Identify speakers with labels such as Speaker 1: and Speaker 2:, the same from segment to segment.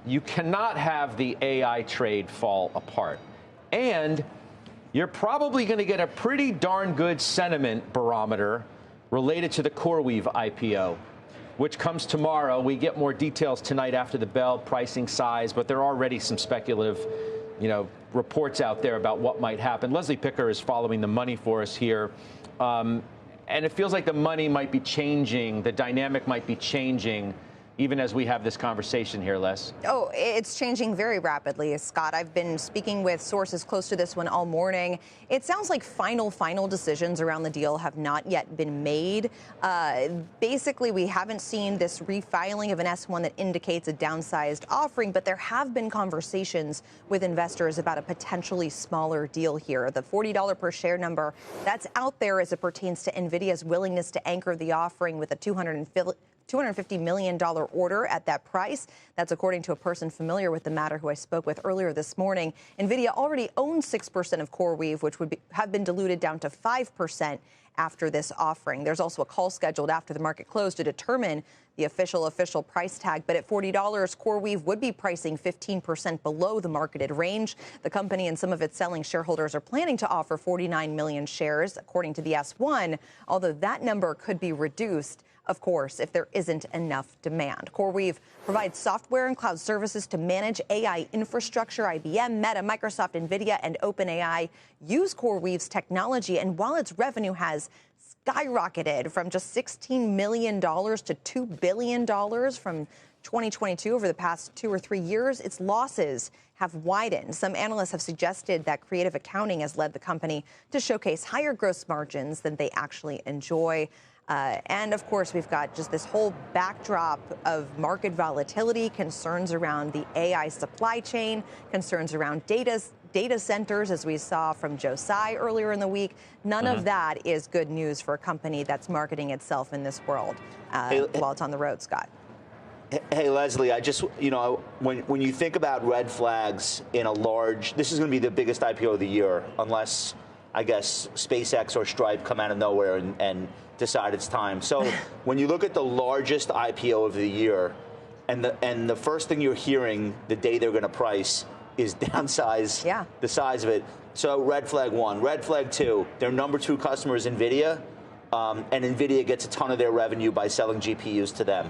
Speaker 1: you cannot have the AI trade fall apart. And you're probably going to get a pretty darn good sentiment barometer related to the Corweave IPO, which comes tomorrow. We get more details tonight after the bell, pricing, size, but there are already some speculative, reports out there about what might happen. Leslie Picker is following the money for us here. And it feels like the money might be changing, the dynamic might be changing, even as we have this conversation here, Les.
Speaker 2: Oh, it's changing very rapidly, Scott. I've been speaking with sources close to this one all morning. It sounds like final decisions around the deal have not yet been made. Basically, we haven't seen this refiling of an S1 that indicates a downsized offering, but there have been conversations with investors about a potentially smaller deal here. The $40 per share number, that's out there as it pertains to Nvidia's willingness to anchor the offering with a $250 million order at that price. That's according to a person familiar with the matter who I spoke with earlier this morning. Nvidia already owns 6% of Corweave, which would have been diluted down to 5% after this offering. There's also a call scheduled after the market closed to determine the official price tag. But at $40, Corweave would be pricing 15% below the marketed range. The company and some of its selling shareholders are planning to offer 49 million shares, according to the S1, although that number could be reduced, of course, if there isn't enough demand. Corweave provides software and cloud services to manage AI infrastructure. IBM, Meta, Microsoft, Nvidia, and OpenAI use Corweave's technology. And while its revenue has skyrocketed from just $16 million to $2 billion from 2022 over the past 2 or 3 years, its losses have widened. Some analysts have suggested that creative accounting has led the company to showcase higher gross margins than they actually enjoy. And, of course, we've got just this whole backdrop of market volatility, concerns around the AI supply chain, concerns around data centers, as we saw from Joe Tsai earlier in the week. None of that is good news for a company that's marketing itself in this world while it's on the road, Scott.
Speaker 3: Hey, Leslie, I just, when you think about red flags in a large, this is going to be the biggest IPO of the year, unless, I guess, SpaceX or Stripe come out of nowhere and decide it's time. So when you look at the largest IPO of the year, and the first thing you're hearing the day they're going to price is downsize the size of it. So red flag 1. Red flag 2, their number 2 customer is Nvidia, and Nvidia gets a ton of their revenue by selling GPUs to them.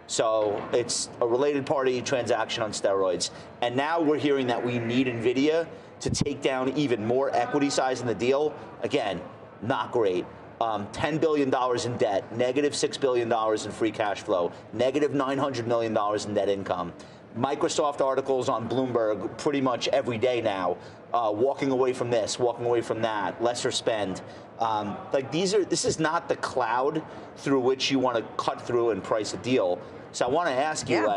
Speaker 3: So it's a related party transaction on steroids. And now we're hearing that we need Nvidia to take down even more equity size in the deal. Again, not great. $10 billion in debt, negative $6 billion in free cash flow, negative $900 million in net income. Microsoft articles on Bloomberg pretty much every day now, walking away from this, walking away from that, lesser spend. This is not the cloud through which you want to cut through and price a deal. So I want to ask you,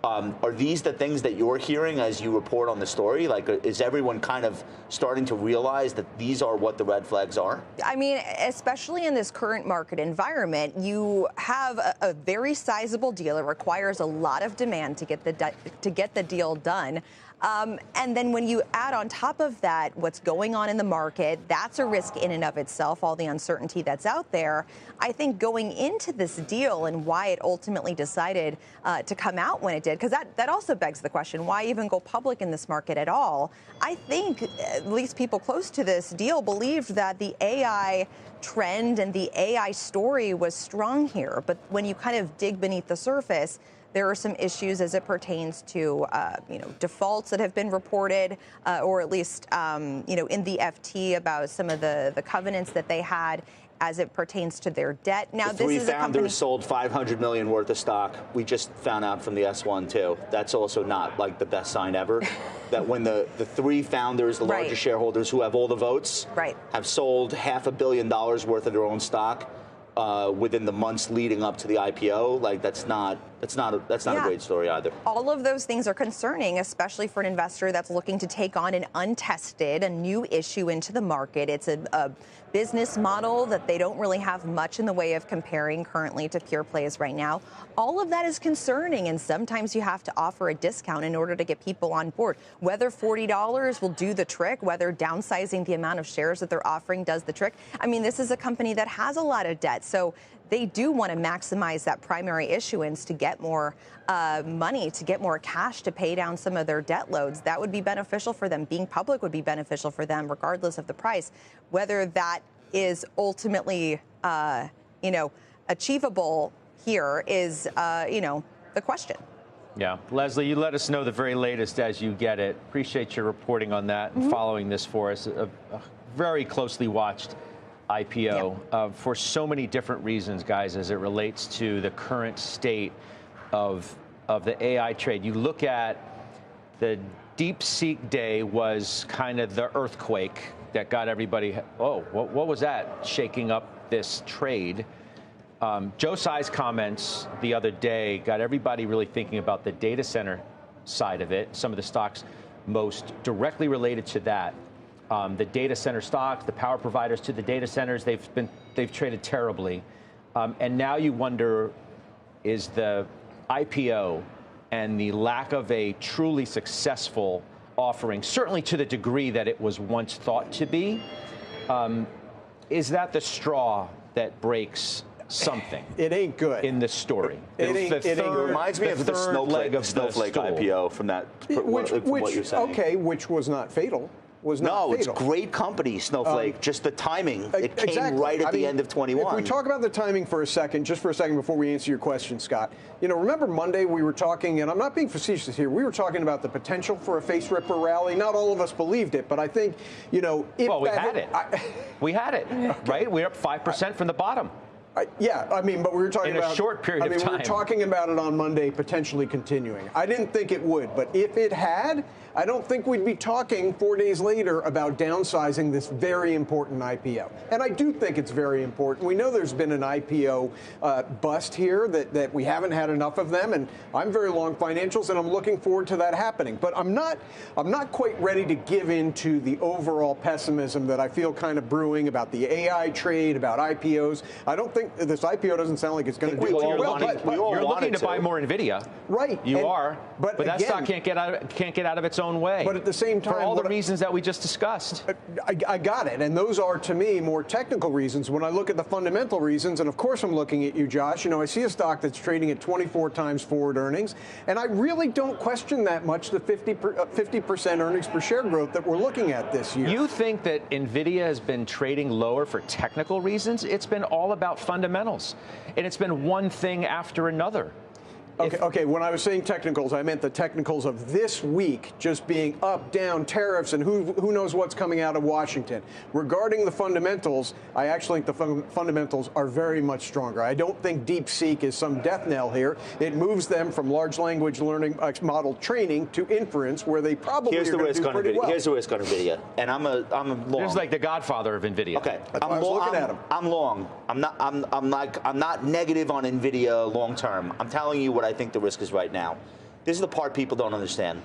Speaker 3: are these the things that you're hearing as you report on the story? Is everyone kind of starting to realize that these are what the red flags are? I mean, especially in this current market environment, you have a very sizable deal. It requires a lot of demand to get the deal done. And then when you add on top of that what's going on in the market, that's a risk in and of itself, all the uncertainty that's out there. I think going into this deal and why it ultimately decided to come out when it did, because that also begs the question, why even go public in this market at all? I think at least people close to this deal believed that the AI trend and the AI story was strong here. But when you kind of dig beneath the surface, there are some issues as it pertains to, defaults that have been reported, or at least, in the FT about some of the covenants that they had as it pertains to their debt. Now, the three founders sold $500 million worth of stock. We just found out from the S1 too. That's also not like the best sign ever. That when the 3 founders, the largest shareholders who have all the votes, have sold $500 million worth of their own stock within the months leading up to the IPO, that's not a great story either.
Speaker 2: All of those things are concerning, especially for an investor that's looking to take on an untested, a new issue into the market. It's a business model that they don't really have much in the way of comparing currently to pure plays right now. All of that is concerning, and sometimes you have to offer a discount in order to get people on board. Whether $40 will do the trick, whether downsizing the amount of shares that they're offering does the trick. I mean, this is a company that has a lot of debt, so they do want to maximize that primary issuance to get more money, to get more cash to pay down some of their debt loads. That would be beneficial for them. Being public would be beneficial for them, regardless of the price. Whether that is ultimately, achievable here is, the question.
Speaker 1: Yeah. Leslie, you let us know the very latest as you get it. Appreciate your reporting on that and following this for us. A very closely watched IPO for so many different reasons, guys, as it relates to the current state of the AI trade. You look at the DeepSeek day was kind of the earthquake that got everybody, what was that shaking up this trade? Joe Tsai's comments the other day got everybody really thinking about the data center side of it. Some of the stocks most directly related to that. The data center stocks, the power providers to the data centers, they've traded terribly. And now you wonder, is the IPO and the lack of a truly successful offering, certainly to the degree that it was once thought to be, is that the straw that breaks something?
Speaker 4: It ain't good
Speaker 1: in this story.
Speaker 3: It reminds me of the Snowflake IPO from that. What you're saying.
Speaker 4: Okay, which was not fatal.
Speaker 3: It's great company, Snowflake. Just the timing. It came right at the end of 21.
Speaker 4: If we talk about the timing for a second, before we answer your question, Scott, remember Monday we were talking, and I'm not being facetious here, we were talking about the potential for a face ripper rally. Not all of us believed it, but I think, we
Speaker 1: had it. We had it, right? We're up 5% from the bottom.
Speaker 4: But we were talking about
Speaker 1: in a short period of time.
Speaker 4: We were talking about it on Monday, potentially continuing. I didn't think it would, but if it had, I don't think we'd be talking 4 days later about downsizing this very important IPO. And I do think it's very important. We know there's been an IPO bust here, that we haven't had enough of them, and I'm very long financials, and I'm looking forward to that happening. But I'm not quite ready to give in to the overall pessimism that I feel kind of brewing about the AI trade, about IPOs. I don't think this IPO doesn't sound like it's going to do well.
Speaker 1: You're looking to buy more Nvidia,
Speaker 4: right?
Speaker 1: You are, but that stock can't get out of its own way.
Speaker 4: But at the same time,
Speaker 1: for all the reasons that we just discussed,
Speaker 4: I got it, and those are to me more technical reasons. When I look at the fundamental reasons, and of course I'm looking at you, Josh. I see a stock that's trading at 24 times forward earnings, and I really don't question that much the 50% earnings per share growth that we're looking at this year.
Speaker 1: You think that Nvidia has been trading lower for technical reasons? It's been all about fundamentals, and it's been one thing after another.
Speaker 4: Okay. When I was saying technicals, I meant the technicals of this week just being up, down, tariffs, and who knows what's coming out of Washington. Regarding the fundamentals, I actually think the fundamentals are very much stronger. I don't think DeepSeek is some death knell here. It moves them from large language learning model training to inference, where they probably are going to do pretty well.
Speaker 3: Here's the risk on Nvidia, and I'm a long.
Speaker 1: This is like the godfather of Nvidia.
Speaker 3: Okay,
Speaker 4: I'm looking at him.
Speaker 3: I'm long. I'm not negative on Nvidia long term. I'm telling you what I think the risk is right now. This is the part people don't understand.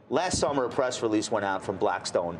Speaker 3: Last summer, a press release went out from Blackstone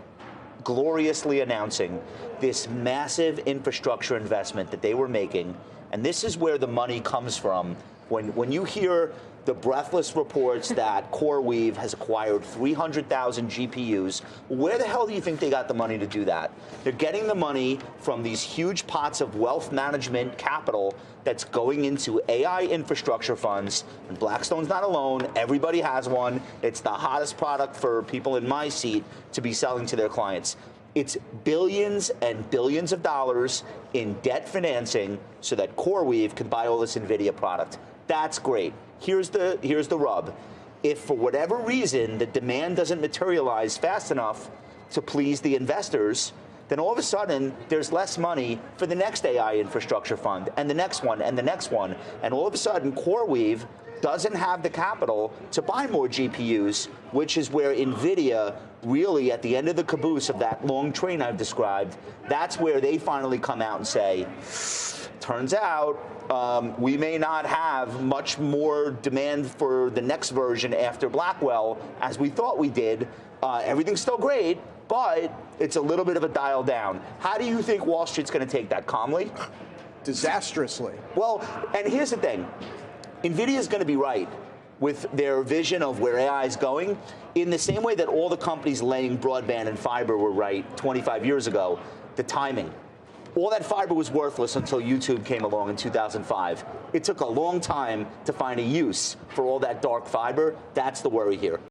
Speaker 3: gloriously announcing this massive infrastructure investment that they were making. And this is where the money comes from. When you hear the breathless reports that Corweave has acquired 300,000 GPUs, where the hell do you think they got the money to do that? They're getting the money from these huge pots of wealth management capital that's going into AI infrastructure funds. And Blackstone's not alone. Everybody has one. It's the hottest product for people in my seat to be selling to their clients. It's billions and billions of dollars in debt financing so that Corweave can buy all this Nvidia product. That's great. Here's the rub. If for whatever reason the demand doesn't materialize fast enough to please the investors, then all of a sudden there's less money for the next AI infrastructure fund and the next one and the next one. And all of a sudden Corweave doesn't have the capital to buy more GPUs, which is where Nvidia really, at the end of the caboose of that long train I've described, that's where they finally come out and say, turns out we may not have much more demand for the next version after Blackwell as we thought we did. Everything's still great, but it's a little bit of a dial down. How do you think Wall Street's going to take that? Calmly?
Speaker 4: Disastrously.
Speaker 3: Well, and here's the thing. Nvidia is going to be right with their vision of where AI is going in the same way that all the companies laying broadband and fiber were right 25 years ago. The timing. all that fiber was worthless until YouTube came along in 2005. It took a long time to find a use for all that dark fiber. That's the worry here.